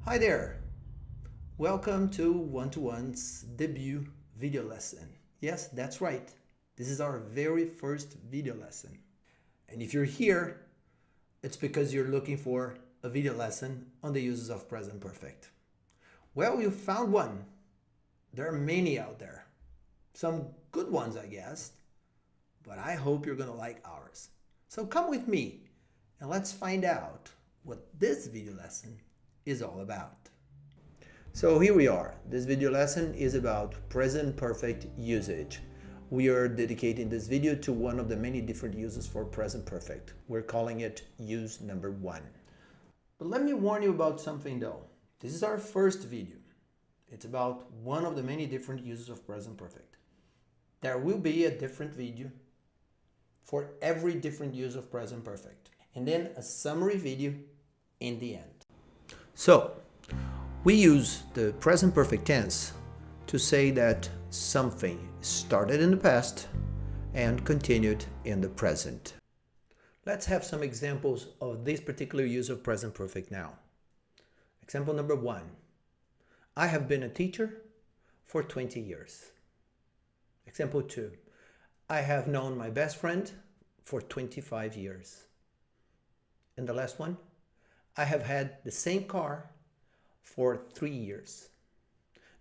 Hi there! Welcome to One-to-One's debut video lesson. Yes, that's right. This is our very first video lesson. And if you're here, it's because you're looking for a video lesson on the uses of present perfect. Well, you found one. There are many out there. Some good ones, I guess. But I hope you're going to like ours. So come with me and let's find out what this video lesson is all about. So here we are. This video lesson is about present perfect usage. We are dedicating this video to one of the many different uses for present perfect. We're calling it use number 1. But let me warn you about something though. This is our first video. It's about one of the many different uses of present perfect. There will be a different video for every different use of present perfect, and then a summary video in the end. So, we use the present perfect tense to say that something started in the past and continued in the present. Let's have some examples of this particular use of present perfect now. Example number 1. I have been a teacher for 20 years. Example 2. I have known my best friend for 25 years. And the last one, I have had the same car for 3 years.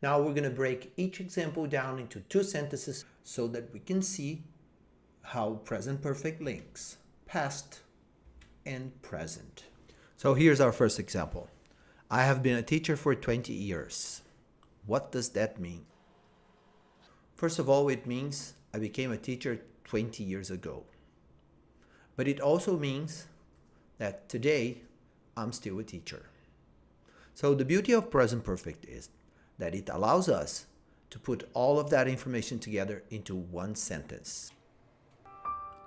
Now we're going to break each example down into 2 sentences so that we can see how present perfect links past and present. So here's our first example. I have been a teacher for 20 years. What does that mean? First of all, it means I became a teacher 20 years ago. But it also means that today I'm still a teacher. So the beauty of present perfect is that it allows us to put all of that information together into one sentence.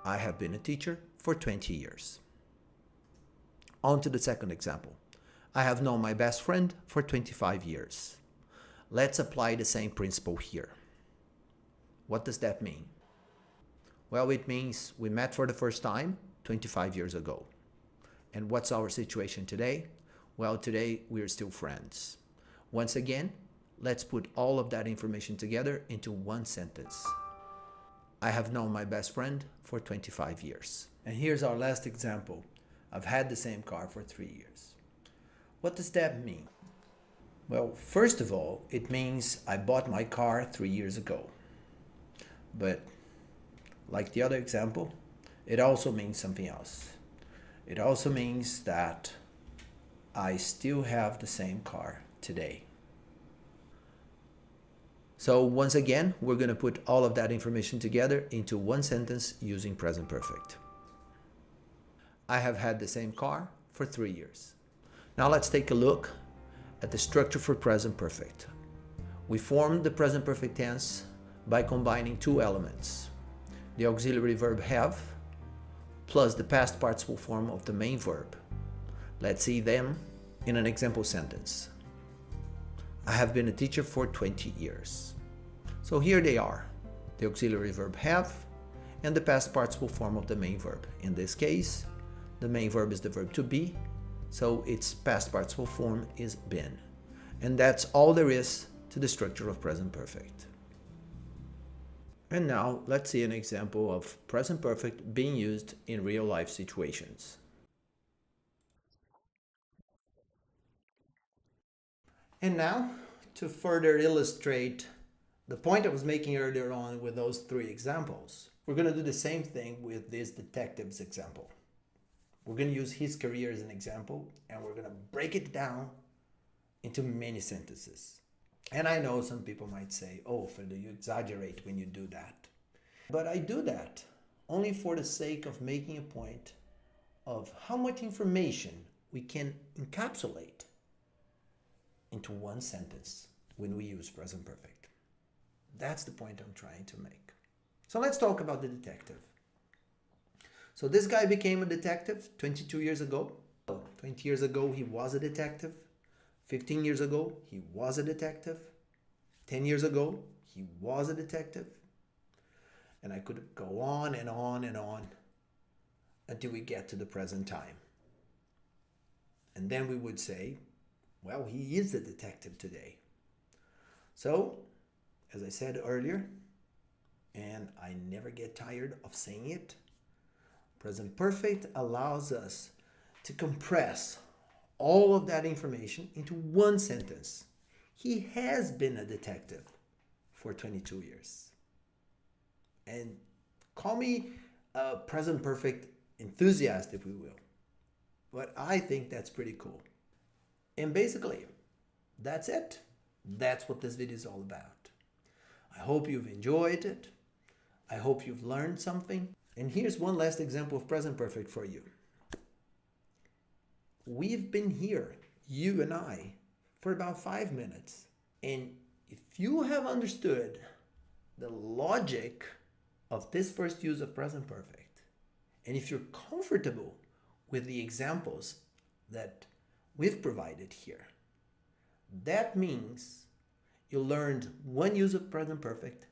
I have been a teacher for 20 years. On to the second example. I have known my best friend for 25 years. Let's apply the same principle here. What does that mean? Well, it means we met for the first time 25 years ago. And what's our situation today? Well, today we're still friends. Once again, let's put all of that information together into one sentence. I have known my best friend for 25 years. And here's our last example. I've had the same car for 3 years. What does that mean? Well, first of all, it means I bought my car 3 years ago. But like the other example, it also means something else. It also means that I still have the same car today. So once again, we're going to put all of that information together into one sentence using present perfect. I have had the same car for 3 years. Now let's take a look at the structure for present perfect. We formed the present perfect tense by combining 2 elements. The auxiliary verb have plus the past participle form of the main verb. Let's see them in an example sentence. I have been a teacher for 20 years. So here they are, the auxiliary verb have and the past participle form of the main verb. In this case, the main verb is the verb to be, so its past participle form is been. And that's all there is to the structure of present perfect. And now let's see an example of present perfect being used in real life situations. And now, to further illustrate the point I was making earlier on with those 3 examples, we're going to do the same thing with this detective's example. We're going to use his career as an example, and we're going to break it down into many sentences. And I know some people might say, oh, Fredo, you exaggerate when you do that. But I do that only for the sake of making a point of how much information we can encapsulate into one sentence when we use present perfect. That's the point I'm trying to make. So let's talk about the detective. So this guy became a detective 22 years ago. 20 years ago, he was a detective. 15 years ago, he was a detective. 10 years ago, he was a detective. And I could go on and on and on until we get to the present time. And then we would say, Well, he is a detective today. So, as I said earlier, and I never get tired of saying it, present perfect allows us to compress all of that information into one sentence. He has been a detective for 22 years. And call me a present perfect enthusiast, if we will. But I think that's pretty cool. And basically, that's it. That's what this video is all about. I hope you've enjoyed it. I hope you've learned something. And here's one last example of present perfect for you. We've been here, you and I, for about 5 minutes. And if you have understood the logic of this first use of present perfect, and if you're comfortable with the examples that we've provided here, that means you learned one use of present perfect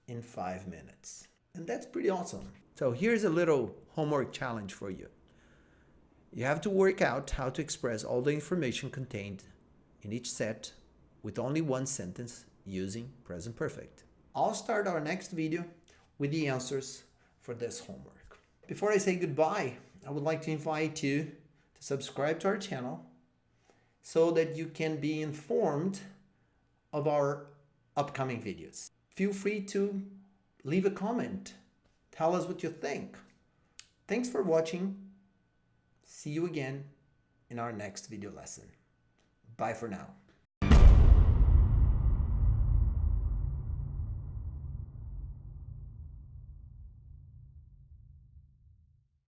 in 5 minutes. And that's pretty awesome. So here's a little homework challenge for you. You have to work out how to express all the information contained in each set with only one sentence using present perfect. I'll start our next video with the answers for this homework. Before I say goodbye, I would like to invite you to subscribe to our channel so that you can be informed of our upcoming videos. Feel free to leave a comment. Tell us what you think. Thanks for watching. See you again in our next video lesson. Bye for now.